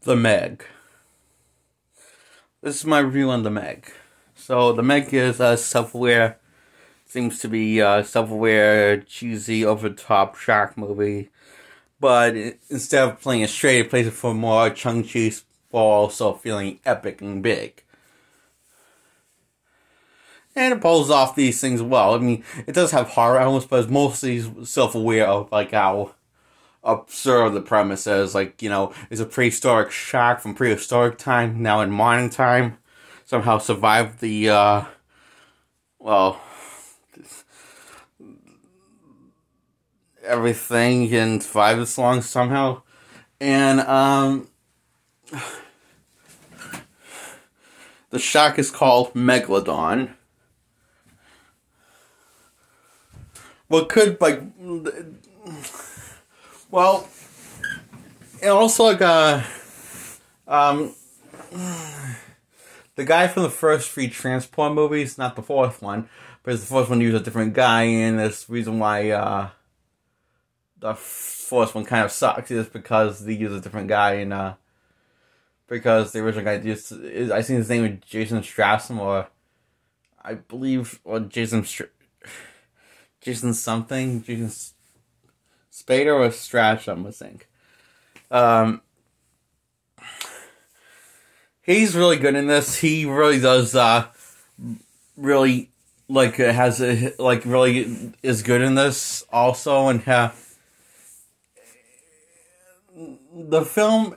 The Meg. This is my review on The Meg. So, The Meg is a self-aware, seems to be a self-aware, cheesy, over-the-top shark movie. But instead of playing it straight, it plays it for more tongue-in-cheek, while also feeling epic and big. And it pulls off these things well. I mean, it does have horror elements, but it's mostly self-aware of, like, how absurd the premise is. Like, you know, it's a prehistoric shark from prehistoric time, now in modern time. Somehow survived the, everything and survived this long somehow. And, the shark is called Megalodon. What could, like, well, and also, like, the guy from the first three Transport movies, not the fourth one, because the fourth one used a different guy, and there's reason why, the fourth one kind of sucks is because they use a different guy, and, because the original guy I think his name was Jason Stratham, or, I believe, or Jason something, Jason Spader or Stratham, I think. He's really good in this. He really does, really, like, really is good in this also, and, the film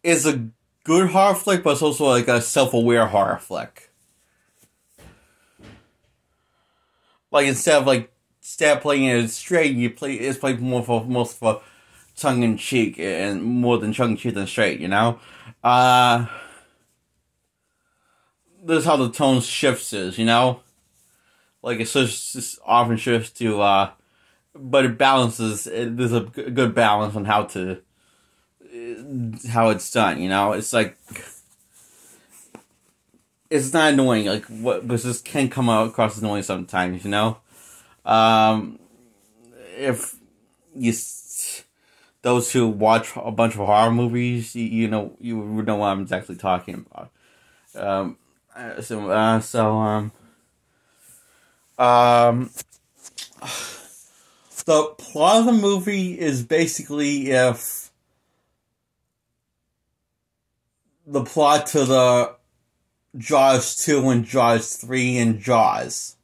is a good horror flick, but it's also, like, a self-aware horror flick. Like, instead of playing it straight, it's played more for tongue-in-cheek, and more than tongue-in-cheek than straight, you know? This is how the tone shifts is, you know? Like, it's just often shifts to, but it balances, there's a good balance on how it's done, you know? It's like, it's not annoying, like, but this can come across as annoying sometimes, you know? If those who watch a bunch of horror movies, you would know what I'm exactly talking about. The plot of the movie is basically if the plot to the Jaws 2 and Jaws 3 and Jaws.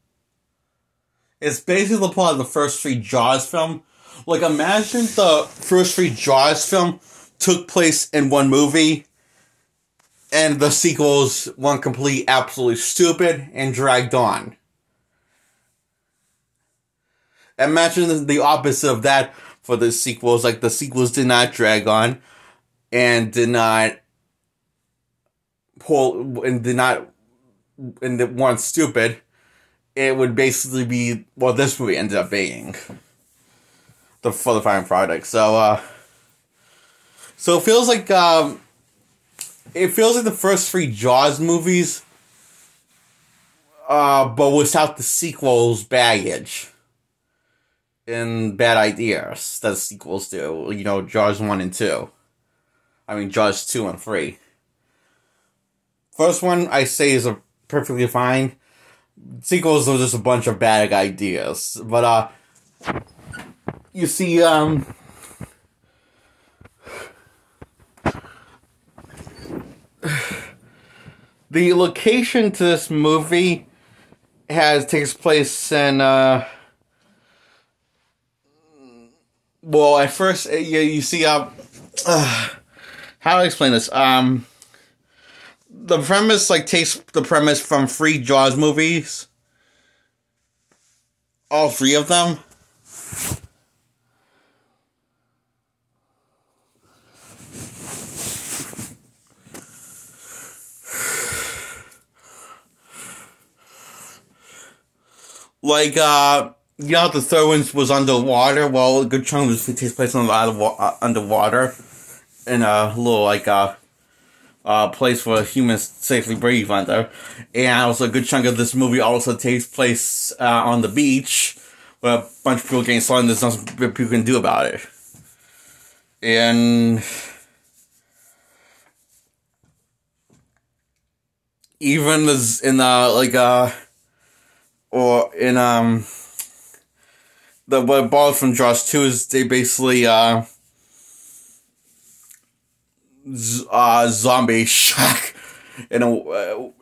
It's basically the plot of the first three Jaws film. Like, imagine the first three Jaws film took place in one movie, and the sequels went completely, absolutely stupid and dragged on. Imagine the opposite of that for the sequels. Like, the sequels did not drag on, and they weren't stupid. It would basically be what this movie ended up being. For the final product. So it feels like, the first three Jaws movies, but without the sequels' baggage and bad ideas that the sequels do. You know, Jaws 1 and 2. I mean, Jaws 2 and 3. First one, I say, is perfectly fine. Sequels are just a bunch of bad ideas. But, you see, the location to this movie takes place in, at first, you see, how do I explain this? The premise, takes the premise from three Jaws movies. All three of them. The third one was underwater. Well, a good chunk of it takes place underwater. In a little, place where humans safely breathe under. And also a good chunk of this movie also takes place, on the beach, where a bunch of people getting slaughtered and there's nothing people can do about it. And even as in or in the what borrowed from Jaws 2 is they basically zombie shark. And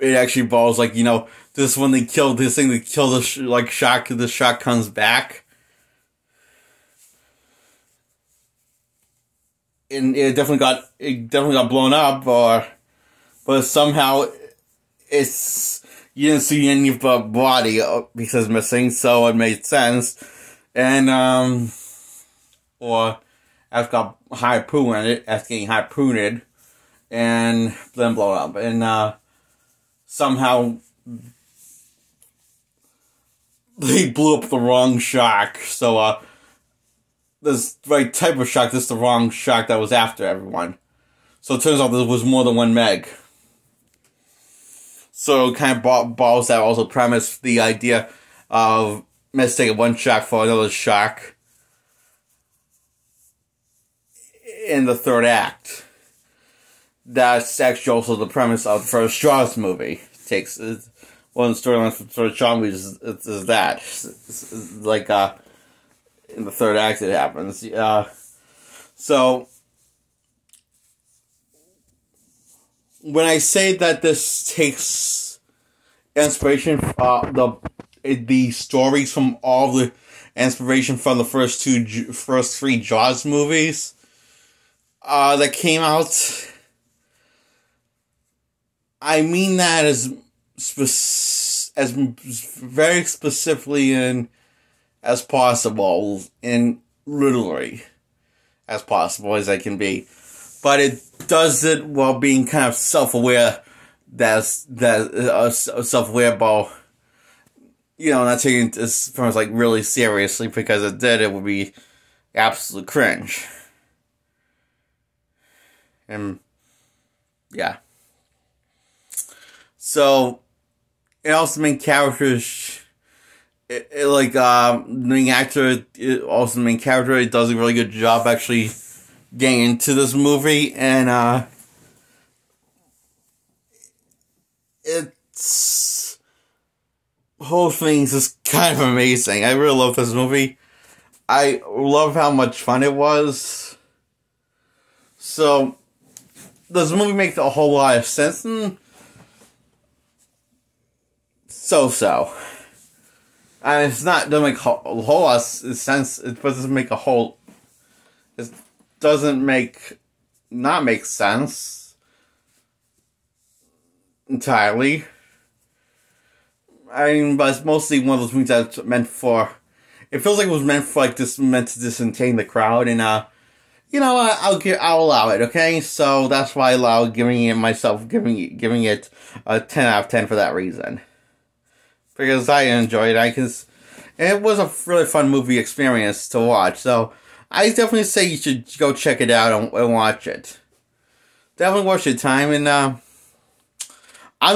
it actually borrows, like, you know, this when they kill this thing, they kill the shark. The shark comes back, and it definitely got blown up, but somehow you didn't see any of the body because it's missing, so it made sense. And or after got getting harpooned, and then blown up, and somehow they blew up the wrong shark. So this right type of shark, this is the wrong shark that was after everyone. So it turns out there was more than one Meg. So it kind of borrows that also premise, the idea of mistaking one shark for another shark in the third act. That's actually also the premise of the first Jaws movie. One of the storylines from the first Jaws movie is that. It's like, in the third act it happens. So, when I say that this takes inspiration from the stories from all the inspiration from the first three Jaws movies that came out, I mean that as very specifically and as possible, and literally as possible as I can be, but it does it while being kind of self-aware. Self-aware about, you know, not taking this from like really seriously, because if it did, it would be absolute cringe. And yeah. So, and also the main characters, the main actor, also the main character, it does a really good job actually getting into this movie, and it's whole thing is just kind of amazing. I really love this movie. I love how much fun it was. So, does the movie make a whole lot of sense? So. And it's not, doesn't make a whole lot of sense. It doesn't make it doesn't not make sense entirely. I mean, but it's mostly one of those movies that's meant for, it feels like it was meant for, meant to just entertain the crowd, and, you know, I'll allow it, okay? So that's why I allow giving it a 10 out of 10 for that reason. Because I enjoyed it, it was a really fun movie experience to watch, so I definitely say you should go check it out and watch it. Definitely watch your time, and I'm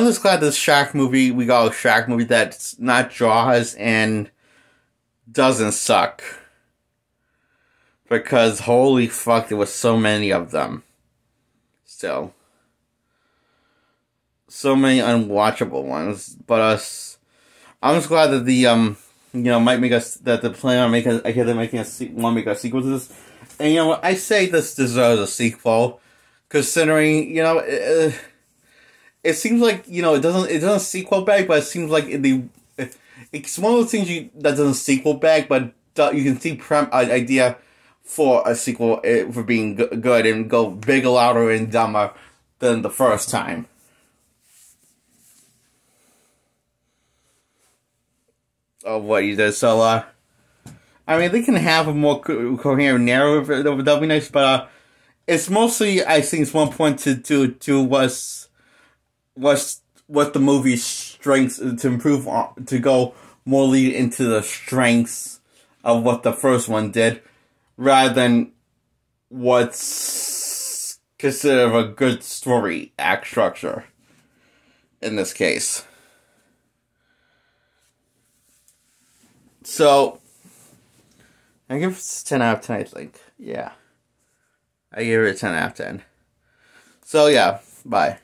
just glad we got a shark movie that's not Jaws and doesn't suck. Because holy fuck, there was so many of them. Still. So many unwatchable ones, but I'm just glad that might make us, that the plan on making, I hear they're making want to make a sequel to this. And, you know what, I say this deserves a sequel, considering, you know, it seems like, you know, it doesn't sequel back, but it seems like it's one of those things that doesn't sequel back, but you can see idea for a sequel for being good and go bigger, louder, and dumber than the first time. Of what you did. So, I mean, they can have a more coherent narrative, that'll be nice, but, it's mostly, I think it's one point to what's what the movie's strengths, to improve on, to go more lead into the strengths of what the first one did, rather than what's considered a good story act structure, in this case. So, I give it a 10 out of 10, I think. Yeah. I give it a 10 out of 10. So, yeah. Bye.